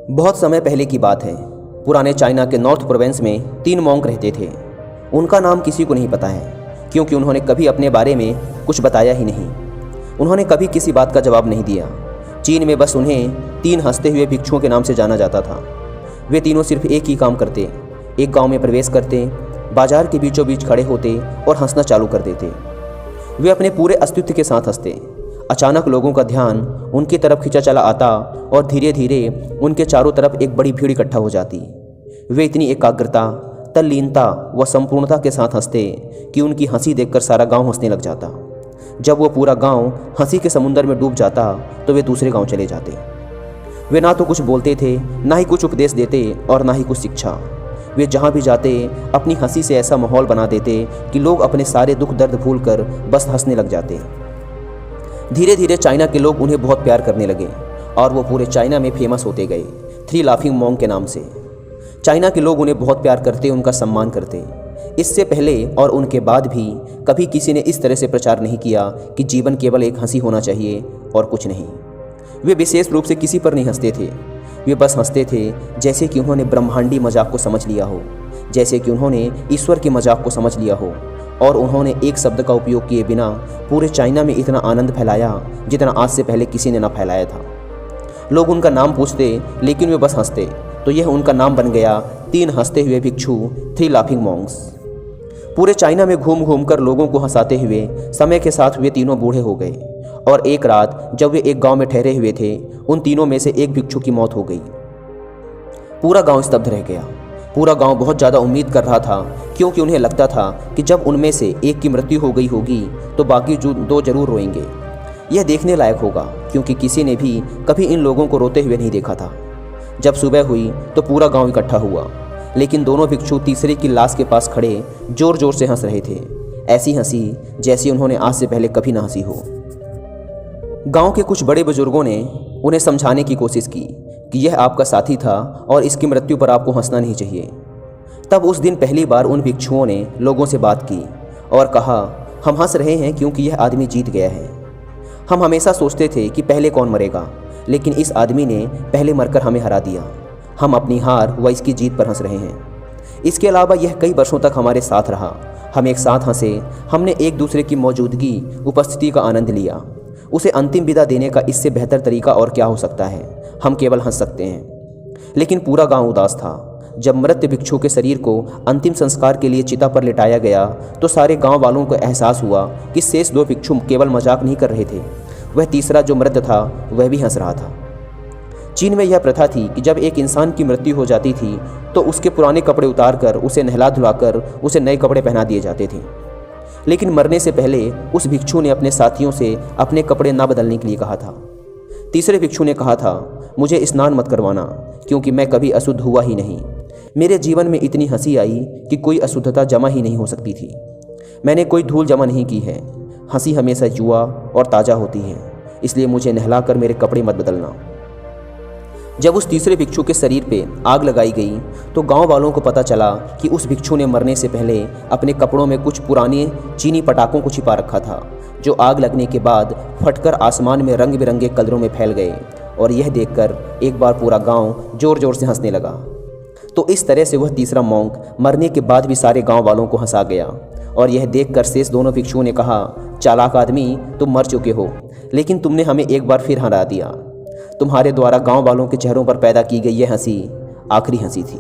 बहुत समय पहले की बात है। पुराने चाइना के नॉर्थ प्रोविंस में 3 मॉन्क रहते थे। उनका नाम किसी को नहीं पता है, क्योंकि उन्होंने कभी अपने बारे में कुछ बताया ही नहीं। उन्होंने कभी किसी बात का जवाब नहीं दिया। चीन में बस उन्हें 3 हंसते हुए भिक्षुओं के नाम से जाना जाता था। वे तीनों सिर्फ एक ही काम करते, एक गांव में प्रवेश करते, बाजार के बीचों बीच खड़े होते और हंसना चालू कर देते। वे अपने पूरे अस्तित्व के साथ हंसते। अचानक लोगों का ध्यान उनकी तरफ खींचा चला आता और धीरे धीरे उनके चारों तरफ एक बड़ी भीड़ इकट्ठा हो जाती। वे इतनी एकाग्रता, तल्लीनता व संपूर्णता के साथ हंसते कि उनकी हंसी देखकर सारा गांव हंसने लग जाता। जब वो पूरा गांव हंसी के समुंदर में डूब जाता तो वे दूसरे गांव चले जाते। वे ना तो कुछ बोलते थे, ना ही कुछ उपदेश देते और ना ही कुछ शिक्षा। वे जहाँ भी जाते अपनी हंसी से ऐसा माहौल बना देते कि लोग अपने सारे दुख दर्द भूलकर बस हंसने लग जाते। धीरे धीरे चाइना के लोग उन्हें बहुत प्यार करने लगे और वो पूरे चाइना में फेमस होते गए 3 लाफिंग मॉन्क के नाम से। चाइना के लोग उन्हें बहुत प्यार करते, उनका सम्मान करते। इससे पहले और उनके बाद भी कभी किसी ने इस तरह से प्रचार नहीं किया कि जीवन केवल एक हंसी होना चाहिए और कुछ नहीं। वे विशेष रूप से किसी पर नहीं हंसते थे। वे बस हंसते थे जैसे कि उन्होंने ब्रह्मांडी मजाक को समझ लिया हो, जैसे कि उन्होंने ईश्वर के मजाक को समझ लिया हो, और उन्होंने एक शब्द का उपयोग किए बिना पूरे चाइना में इतना आनंद फैलाया जितना आज से पहले किसी ने ना फैलाया था। लोग उनका नाम पूछते लेकिन वे बस हंसते, तो यह उनका नाम बन गया 3 हंसते हुए भिक्षु, 3 लाफिंग मॉन्क्स। पूरे चाइना में घूम घूम कर लोगों को हंसाते हुए समय के साथ वे तीनों बूढ़े हो गए और एक रात जब वे एक गांव में ठहरे हुए थे, उन तीनों में से एक भिक्षु की मौत हो गई। पूरा गांव स्तब्ध रह गया। पूरा गांव बहुत ज़्यादा उम्मीद कर रहा था, क्योंकि उन्हें लगता था कि जब उनमें से एक की मृत्यु हो गई होगी तो बाकी जो 2 जरूर रोएंगे। यह देखने लायक होगा, क्योंकि किसी ने भी कभी इन लोगों को रोते हुए नहीं देखा था। जब सुबह हुई तो पूरा गांव इकट्ठा हुआ, लेकिन दोनों भिक्षु तीसरे की लाश के पास खड़े जोर जोर से हंस रहे थे। ऐसी हंसी जैसी उन्होंने आज से पहले कभी ना हंसी हो। गांव के कुछ बड़े बुजुर्गों ने उन्हें समझाने की कोशिश की कि यह आपका साथी था और इसकी मृत्यु पर आपको हंसना नहीं चाहिए। तब उस दिन पहली बार उन भिक्षुओं ने लोगों से बात की और कहा, हम हंस रहे हैं क्योंकि यह आदमी जीत गया है। हम हमेशा सोचते थे कि पहले कौन मरेगा, लेकिन इस आदमी ने पहले मरकर हमें हरा दिया। हम अपनी हार व इसकी जीत पर हंस रहे हैं। इसके अलावा यह कई वर्षों तक हमारे साथ रहा। हम एक साथ हंसे, हमने एक दूसरे की मौजूदगी, उपस्थिति का आनंद लिया। उसे अंतिम विदा देने का इससे बेहतर तरीका और क्या हो सकता है। हम केवल हंस सकते हैं। लेकिन पूरा गांव उदास था। जब मृत भिक्षु के शरीर को अंतिम संस्कार के लिए चिता पर लिटाया गया तो सारे गांव वालों को एहसास हुआ कि शेष 2 भिक्षु केवल मजाक नहीं कर रहे थे, वह तीसरा जो मृत था वह भी हंस रहा था। चीन में यह प्रथा थी कि जब एक इंसान की मृत्यु हो जाती थी तो उसके पुराने कपड़े उतारकर उसे नहला धुलाकर उसे नए कपड़े पहना दिए जाते थे। लेकिन मरने से पहले उस भिक्षु ने अपने साथियों से अपने कपड़े ना बदलने के लिए कहा था। तीसरे भिक्षु ने कहा था, मुझे स्नान मत करवाना, क्योंकि मैं कभी अशुद्ध हुआ ही नहीं। मेरे जीवन में इतनी हंसी आई कि कोई अशुद्धता जमा ही नहीं हो सकती थी। मैंने कोई धूल जमा नहीं की है। हंसी हमेशा युवा और ताज़ा होती है, इसलिए मुझे नहलाकर मेरे कपड़े मत बदलना। जब उस तीसरे भिक्षु के शरीर पे आग लगाई गई तो गांव वालों को पता चला कि उस भिक्षु ने मरने से पहले अपने कपड़ों में कुछ पुराने चीनी पटाखों को छिपा रखा था, जो आग लगने के बाद फटकर आसमान में रंग बिरंगे कलरों में फैल गए। और यह देखकर एक बार पूरा गांव जोर जोर से हंसने लगा। तो इस तरह से वह तीसरा मॉन्क मरने के बाद भी सारे गांव वालों को हंसा गया। और यह देखकर शेष दोनों भिक्षुओं ने कहा, चालाक आदमी, तुम मर चुके हो, लेकिन तुमने हमें एक बार फिर हरा दिया। तुम्हारे द्वारा गांव वालों के चेहरों पर पैदा की गई यह हंसी आखिरी हंसी थी।